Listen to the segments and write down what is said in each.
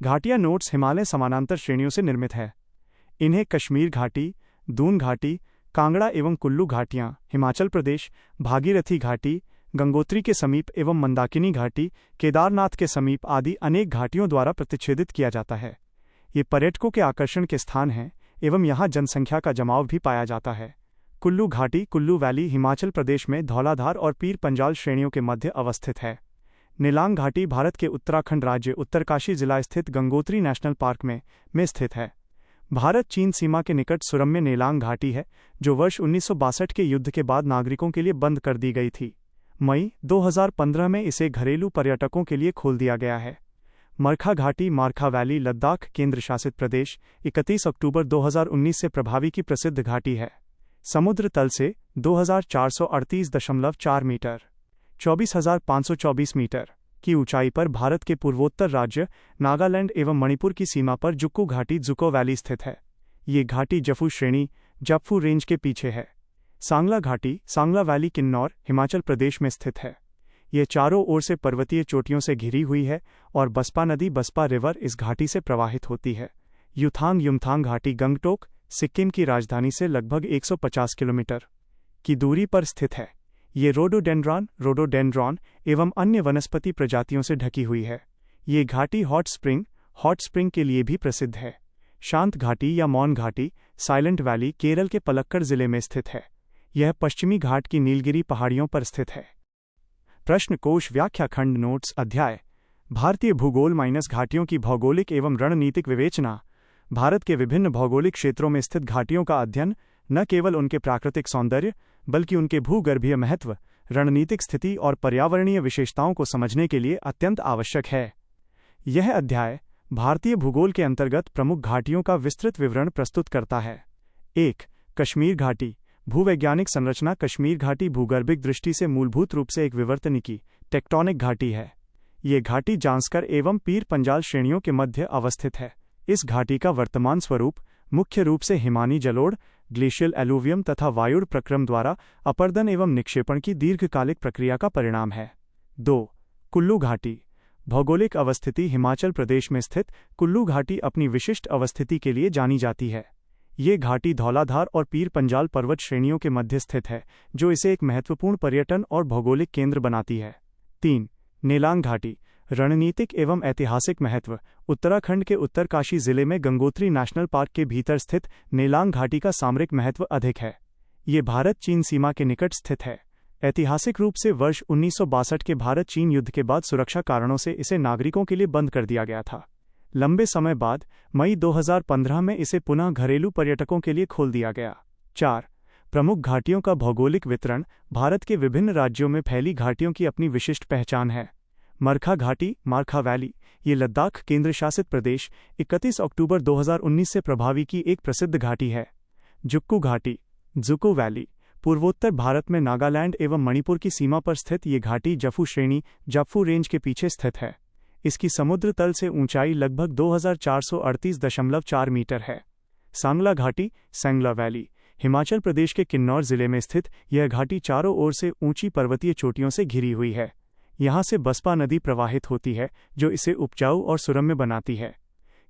घाटियाँ नोट्स हिमालय समानांतर श्रेणियों से निर्मित है। इन्हें कश्मीर घाटी, दून घाटी, कांगड़ा एवं कुल्लू घाटियाँ, हिमाचल प्रदेश, भागीरथी घाटी, गंगोत्री के समीप एवं मंदाकिनी घाटी, केदारनाथ के समीप आदि अनेक घाटियों द्वारा प्रतिच्छेदित किया जाता है। ये पर्यटकों के आकर्षण के स्थान हैं एवं यहाँ जनसंख्या का जमाव भी पाया जाता है। कुल्लू घाटी, कुल्लू वैली हिमाचल प्रदेश में धौलाधार और पीर पंजाल श्रेणियों के मध्य अवस्थित है। नेलांग घाटी भारत के उत्तराखंड राज्य उत्तरकाशी जिला स्थित गंगोत्री नेशनल पार्क में स्थित है। भारत चीन सीमा के निकट सुरम्य नेलांग घाटी है, जो वर्ष 1962 के युद्ध के बाद नागरिकों के लिए बंद कर दी गई थी। मई 2015 में इसे घरेलू पर्यटकों के लिए खोल दिया गया है। मरखा घाटी, मारखा वैली लद्दाख केंद्र शासित प्रदेश 31 अक्टूबर 2019 से प्रभावी की प्रसिद्ध घाटी है। समुद्र तल से 2438.4 मीटर 24,524 मीटर की ऊंचाई पर भारत के पूर्वोत्तर राज्य नागालैंड एवं मणिपुर की सीमा पर जुक्कू घाटी जुको वैली स्थित है। ये घाटी जफू श्रेणी जपफू रेंज के पीछे है। सांगला घाटी, सांगला वैली किन्नौर हिमाचल प्रदेश में स्थित है। ये चारों ओर से पर्वतीय चोटियों से घिरी हुई है और बसपा नदी बसपा रिवर इस घाटी से प्रवाहित होती है। युमथांग युमथांग घाटी गंगटोक, सिक्किम की राजधानी से लगभग 150 किलोमीटर की दूरी पर स्थित है। ये रोडोडेंड्रॉन एवं अन्य वनस्पति प्रजातियों से ढकी हुई है। ये घाटी हॉट स्प्रिंग के लिए भी प्रसिद्ध है। शांत घाटी या मौन घाटी, साइलेंट वैली केरल के पलक्कड़ जिले में स्थित है। यह पश्चिमी घाट की नीलगिरी पहाड़ियों पर स्थित है। प्रश्न कोश व्याख्या खंड नोट्स अध्याय भारतीय भूगोल - घाटियों की भौगोलिक एवं रणनीतिक विवेचना। भारत के विभिन्न भौगोलिक क्षेत्रों में स्थित घाटियों का अध्ययन न केवल उनके प्राकृतिक सौंदर्य बल्कि उनके भूगर्भीय महत्व, रणनीतिक स्थिति और पर्यावरणीय विशेषताओं को समझने के लिए अत्यंत आवश्यक है। यह अध्याय भारतीय भूगोल के अंतर्गत प्रमुख घाटियों का विस्तृत विवरण प्रस्तुत करता है। 1. कश्मीर घाटी। भूवैज्ञानिक संरचना। कश्मीर घाटी भूगर्भिक दृष्टि से मूलभूत रूप से एक विवर्तनिकी टेक्टोनिक घाटी है। ये घाटी जांस्कर एवं पीर पंजाल श्रेणियों के मध्य अवस्थित है। इस घाटी का वर्तमान स्वरूप मुख्य रूप से हिमानी जलोढ़, ग्लेशियल एलुवियम तथा वायुड़ प्रक्रम द्वारा अपर्दन एवं निक्षेपण की दीर्घकालिक प्रक्रिया का परिणाम है। 2. कुल्लू घाटी। भौगोलिक अवस्थिति। हिमाचल प्रदेश में स्थित कुल्लू घाटी अपनी विशिष्ट अवस्थिति के लिए जानी जाती है। ये घाटी धौलाधार और पीर पंजाल पर्वत श्रेणियों के मध्य स्थित है, जो इसे एक महत्वपूर्ण पर्यटन और भौगोलिक केंद्र बनाती है। 3. नेलांग घाटी। रणनीतिक एवं ऐतिहासिक महत्व। उत्तराखंड के उत्तरकाशी जिले में गंगोत्री नेशनल पार्क के भीतर स्थित नेलांग घाटी का सामरिक महत्व अधिक है। ये भारत चीन सीमा के निकट स्थित है। ऐतिहासिक रूप से वर्ष 1962 के भारत चीन युद्ध के बाद सुरक्षा कारणों से इसे नागरिकों के लिए बंद कर दिया गया था। लंबे समय बाद मई 2015 में इसे पुनः घरेलू पर्यटकों के लिए खोल दिया गया। 4. प्रमुख घाटियों का भौगोलिक वितरण। भारत के विभिन्न राज्यों में फैली घाटियों की अपनी विशिष्ट पहचान है। मरखा घाटी, मारखा वैली, ये लद्दाख केंद्र शासित प्रदेश 31 अक्टूबर 2019 से प्रभावी की एक प्रसिद्ध घाटी है। जुक्कू घाटी, जुको वैली, पूर्वोत्तर भारत में नागालैंड एवं मणिपुर की सीमा पर स्थित ये घाटी जफू श्रेणी जपफू रेंज के पीछे स्थित है। इसकी समुद्र तल से ऊंचाई लगभग 2438.4 मीटर है। सांगला घाटी, सैंगला वैली, हिमाचल प्रदेश के किन्नौर जिले में स्थित यह घाटी चारों ओर से ऊंची पर्वतीय चोटियों से घिरी हुई है। यहाँ से बसपा नदी प्रवाहित होती है, जो इसे उपजाऊ और सुरम्य बनाती है।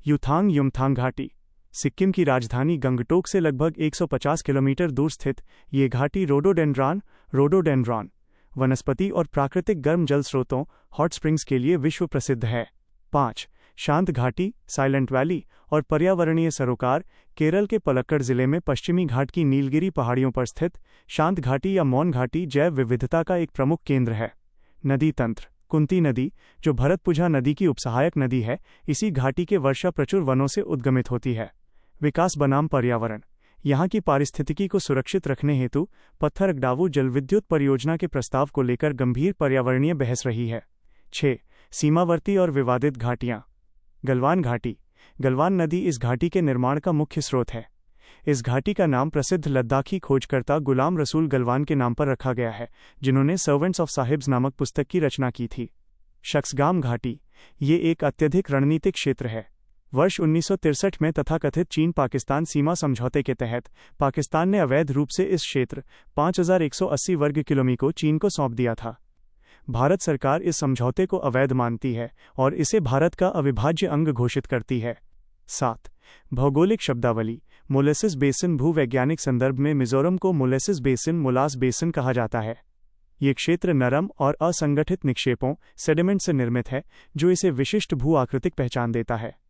युमथांग युमथांग घाटी, सिक्किम की राजधानी गंगटोक से लगभग 150 किलोमीटर दूर स्थित ये घाटी रोडोडेंड्रॉन वनस्पति और प्राकृतिक गर्म जल स्रोतों हॉट स्प्रिंग्स के लिए विश्व प्रसिद्ध है। 5. शांत घाटी, साइलेंट वैली और पर्यावरणीय सरोकार। केरल के पलक्कड़ जिले में पश्चिमी घाट की नीलगिरी पहाड़ियों पर स्थित शांत घाटी या मौन घाटी जैव विविधता का एक प्रमुख केंद्र है। नदी तंत्र। कुंती नदी, जो भरतपुझा नदी की उपसहायक नदी है, इसी घाटी के वर्षा प्रचुर वनों से उद्गमित होती है। विकास बनाम पर्यावरण। यहाँ की पारिस्थितिकी को सुरक्षित रखने हेतु पत्थरगडावू जलविद्युत परियोजना के प्रस्ताव को लेकर गंभीर पर्यावरणीय बहस रही है। 6. सीमावर्ती और विवादित घाटियाँ। गलवान घाटी। गलवान नदी इस घाटी के निर्माण का मुख्य स्रोत है। इस घाटी का नाम प्रसिद्ध लद्दाखी खोजकर्ता गुलाम रसूल गलवान के नाम पर रखा गया है, जिन्होंने सर्वेंट्स ऑफ साहिब्स नामक पुस्तक की रचना की थी। शक्सगाम घाटी। ये एक अत्यधिक रणनीतिक क्षेत्र है। वर्ष 1963 में तथाकथित चीन पाकिस्तान सीमा समझौते के तहत पाकिस्तान ने अवैध रूप से इस क्षेत्र 5180 वर्ग किलोमीटर को चीन को सौंप दिया था। भारत सरकार इस समझौते को अवैध मानती है और इसे भारत का अविभाज्य अंग घोषित करती है। 7. भौगोलिक शब्दावली। Molasses basin. भूवैज्ञानिक संदर्भ में मिजोरम को मोलेसिस बेसिन, मोलास बेसिन कहा जाता है। ये क्षेत्र नरम और असंगठित निक्षेपों सेडिमेंट से निर्मित है, जो इसे विशिष्ट भू आकृतिक पहचान देता है।